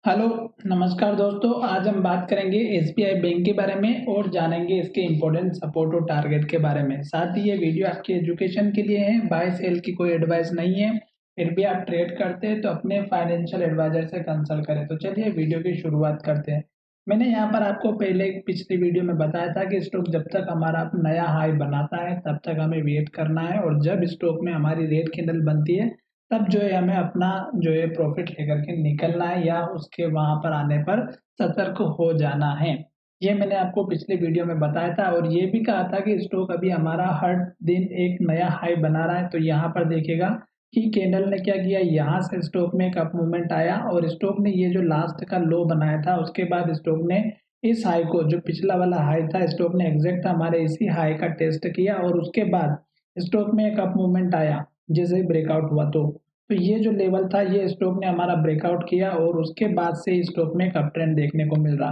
Hello, नमस्कार दोस्तों। आज हम बात करेंगे एसबीआई बैंक के बारे में और जानेंगे इसके इम्पोर्टेंट सपोर्ट और टारगेट के बारे में। साथ ही ये वीडियो आपके एजुकेशन के लिए है, बाय सेल की कोई एडवाइस नहीं है। फिर भी आप ट्रेड करते हैं तो अपने फाइनेंशियल एडवाइजर से कंसल्ट करें। तो चलिए वीडियो की शुरुआत करते हैं। मैंने यहाँ पर आपको पहले पिछली वीडियो में बताया था कि स्टॉक जब तक हमारा नया हाई बनाता है तब तक हमें वेट करना है, और जब स्टॉक में हमारी रेड कैंडल बनती है तब जो है हमें अपना जो है प्रॉफिट लेकर के निकलना है या उसके वहां पर आने पर सतर्क हो जाना है। ये मैंने आपको पिछले वीडियो में बताया था, और ये भी कहा था कि स्टॉक अभी हमारा हर दिन एक नया हाई बना रहा है। तो यहाँ पर देखिएगा कि कैंडल ने क्या किया, यहाँ से स्टॉक में एक अप मूवमेंट आया और स्टॉक ने ये जो लास्ट का लो बनाया था उसके बाद स्टॉक ने इस हाई को, जो पिछला वाला हाई था, स्टॉक ने एग्जैक्ट हमारे इसी हाई का टेस्ट किया और उसके बाद स्टॉक में एक अप मूवमेंट आया जैसे ब्रेकआउट हुआ। तो ये जो लेवल था ये स्टॉक ने हमारा ब्रेकआउट किया और उसके बाद से स्टॉक में एक अप ट्रेंड देखने को मिल रहा।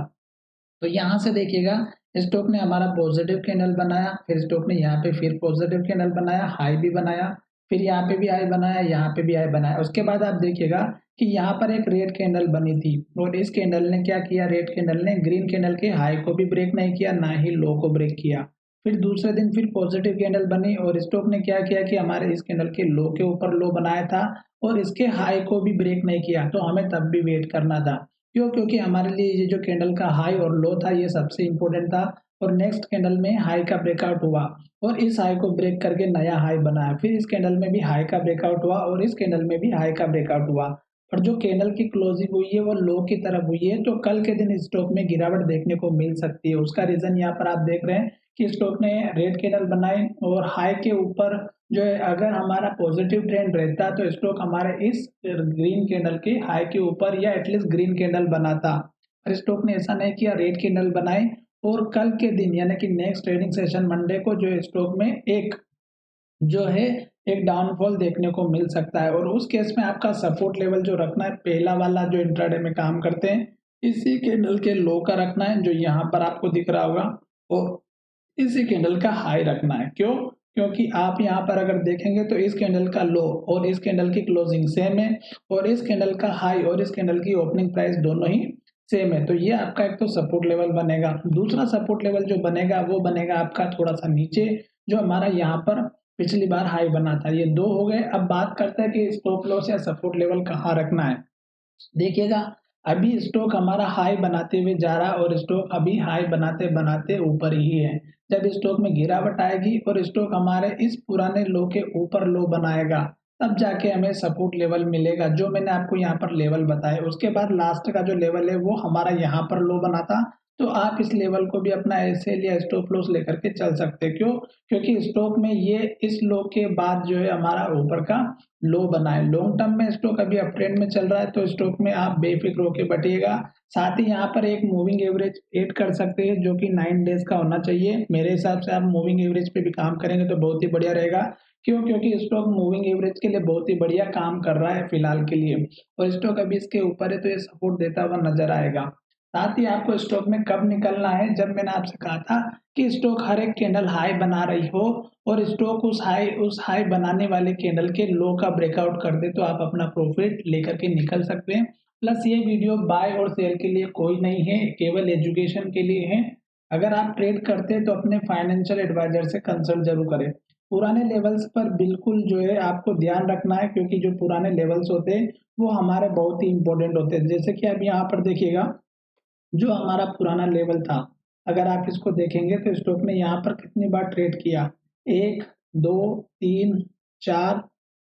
तो यहाँ से देखिएगा स्टॉक ने हमारा पॉजिटिव कैंडल बनाया, फिर स्टॉक ने यहाँ पे फिर पॉजिटिव कैंडल बनाया, हाई भी बनाया, फिर यहाँ पे भी हाई बनाया, यहाँ पे भी हाई बनाया। उसके बाद आप देखिएगा कि यहाँ पर एक रेड कैंडल बनी थी और इस कैंडल ने क्या किया, रेड कैंडल ने ग्रीन कैंडल के हाई को भी ब्रेक नहीं किया, ना ही लो को ब्रेक किया। फिर दूसरे दिन फिर पॉजिटिव कैंडल बनी और स्टॉक ने क्या किया कि हमारे इस कैंडल के लो के ऊपर लो बनाया था और इसके हाई को भी ब्रेक नहीं किया। तो हमें तब भी वेट करना था। क्यों? क्योंकि हमारे लिए ये जो कैंडल का हाई और लो था ये सबसे इम्पोर्टेंट था। और नेक्स्ट कैंडल में हाई का ब्रेकआउट हुआ और इस हाई को ब्रेक करके नया हाई बनाया। फिर इस कैंडल में भी हाई का ब्रेकआउट हुआ और इस कैंडल में भी हाई का ब्रेकआउट हुआ। और जो कैंडल की क्लोजिंग हुई है वो लो की तरफ हुई है। तो कल के दिन स्टॉक में गिरावट देखने को मिल सकती है। उसका रीजन यहाँ पर आप देख रहे हैं कि स्टॉक ने रेड कैंडल बनाई और हाई के ऊपर जो है, अगर हमारा पॉजिटिव ट्रेंड रहता तो स्टॉक हमारे इस ग्रीन कैंडल के हाई के ऊपर या एटलीस्ट ग्रीन कैंडल बनाता। पर स्टॉक ने ऐसा नहीं किया, रेड कैंडल बनाई। और कल के दिन यानी कि नेक्स्ट ट्रेडिंग सेशन मंडे को जो स्टॉक में एक जो है एक डाउनफॉल देखने को मिल सकता है। और उस केस में आपका सपोर्ट लेवल जो रखना है, पहला वाला जो इंट्राडे में काम करते हैं इसी कैंडल के लो का रखना है जो यहाँ पर आपको दिख रहा होगा, और इसी कैंडल का हाई रखना है। क्यों? क्योंकि आप यहाँ पर अगर देखेंगे तो इस कैंडल का लो और इस कैंडल की क्लोजिंग सेम है और इस कैंडल का हाई और इस कैंडल की ओपनिंग प्राइस दोनों ही सेम है। तो ये आपका एक तो सपोर्ट लेवल बनेगा। दूसरा सपोर्ट लेवल जो बनेगा वो बनेगा आपका थोड़ा सा नीचे, जो हमारा यहाँ पर पिछली बार हाई बना था। ये दो हो गए। अब बात करते हैं कि स्टॉप लॉस या सपोर्ट लेवल कहाँ रखना है। देखिएगा अभी स्टॉक हमारा हाई बनाते हुए जा रहा है और स्टॉक अभी हाई बनाते बनाते ऊपर ही है। जब स्टॉक में गिरावट आएगी और स्टॉक हमारे इस पुराने लो के ऊपर लो बनाएगा तब जाके हमें सपोर्ट लेवल मिलेगा, जो मैंने आपको यहाँ पर लेवल बताया। उसके बाद लास्ट का जो लेवल है वो हमारा यहाँ पर लो बना था। तो आप इस लेवल को भी अपना एसएल या स्टॉप लॉस लेकर के चल सकते हैं। क्यों? क्योंकि स्टॉक में ये इस लो के बाद जो है हमारा ऊपर का लो बनाए। लॉन्ग टर्म में स्टॉक अभी अप ट्रेंड में चल रहा है तो स्टॉक में आप बेफिक्र होकर बैठिएगा। साथ ही यहाँ पर एक मूविंग एवरेज ऐड कर सकते हैं जो कि 9 डेज का होना चाहिए। मेरे हिसाब से आप मूविंग एवरेज पे भी काम करेंगे तो बहुत ही बढ़िया रहेगा। क्यों? क्योंकि स्टॉक मूविंग एवरेज के लिए बहुत ही बढ़िया काम कर रहा है फिलहाल के लिए, और स्टॉक अभी इसके ऊपर है तो ये सपोर्ट देता हुआ नजर आएगा। साथ ही आपको स्टॉक में कब निकलना है, जब मैंने आपसे कहा था कि स्टॉक हर एक कैंडल हाई बना रही हो और स्टॉक उस हाई बनाने वाले कैंडल के लो का ब्रेकआउट कर दे तो आप अपना प्रॉफिट लेकर के निकल सकते हैं। प्लस ये वीडियो बाय और सेल के लिए कोई नहीं है, केवल एजुकेशन के लिए है। अगर आप ट्रेड करते हैं तो अपने फाइनेंशियल एडवाइजर से कंसल्ट जरूर करें। पुराने लेवल्स पर बिल्कुल जो है आपको ध्यान रखना है, क्योंकि जो पुराने लेवल्स होते हैं वो हमारे बहुत ही इंपॉर्टेंट होते हैं। जैसे कि अब यहाँ पर देखिएगा जो हमारा पुराना लेवल था, अगर आप इसको देखेंगे तो स्टॉक ने यहाँ पर कितनी बार ट्रेड किया, 1, 2, 3, 4,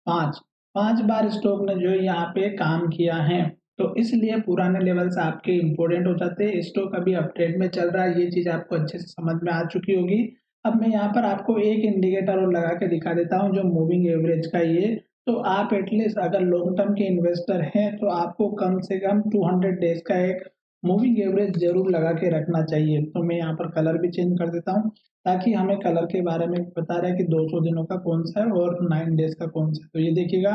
5, 5 बार स्टॉक ने जो है यहाँ पे काम किया है। तो इसलिए पुराने लेवल्स आपके इंपॉर्टेंट हो जाते हैं। स्टॉक अभी अप ट्रेंड में चल रहा है, ये चीज आपको अच्छे से समझ में आ चुकी होगी। अब मैं यहाँ पर आपको एक इंडिकेटर और लगा के दिखा देता हूँ जो मूविंग एवरेज का ये। तो आप एटलीस्ट अगर लॉन्ग टर्म के इन्वेस्टर हैं तो आपको कम से कम 200 डेज का एक मूविंग एवरेज जरूर लगा के रखना चाहिए। तो मैं यहाँ पर कलर भी चेंज कर देता हूँ ताकि हमें कलर के बारे में बता रहा है कि 200 दिनों का कौन सा है और 9 डेज का कौन सा है। तो ये देखिएगा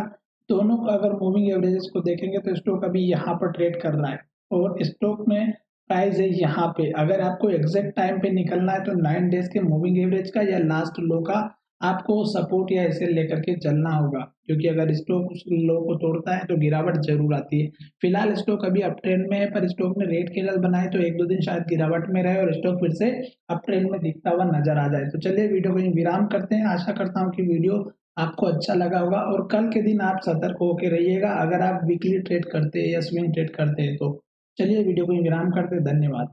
दोनों का अगर मूविंग एवरेजेस को देखेंगे तो स्टॉक अभी यहाँ पर ट्रेड कर रहा है और स्टॉक में प्राइस है यहाँ पे। अगर आपको एग्जैक्ट टाइम पे निकलना है तो 9 डेज के मूविंग एवरेज का या लास्ट लो का आपको सपोर्ट या एसएल लेकर के चलना होगा, क्योंकि अगर स्टॉक उस लो को तोड़ता है तो गिरावट जरूर आती है। फिलहाल स्टॉक अभी अप ट्रेंड में है, पर स्टॉक ने रेड कैंडल बनाए तो एक दो दिन शायद गिरावट में रहे और स्टॉक फिर से अप ट्रेंड में दिखता हुआ नजर आ जाए। तो चलिए वीडियो को यहीं विराम करते हैं। आशा करता हूँ कि वीडियो आपको अच्छा लगा होगा और कल के दिन आप सतर्क होकर रहिएगा अगर आप वीकली ट्रेड करते हैं या स्विंग ट्रेड करते हैं तो। चलिए वीडियो को यहीं विराम करते हैं। धन्यवाद।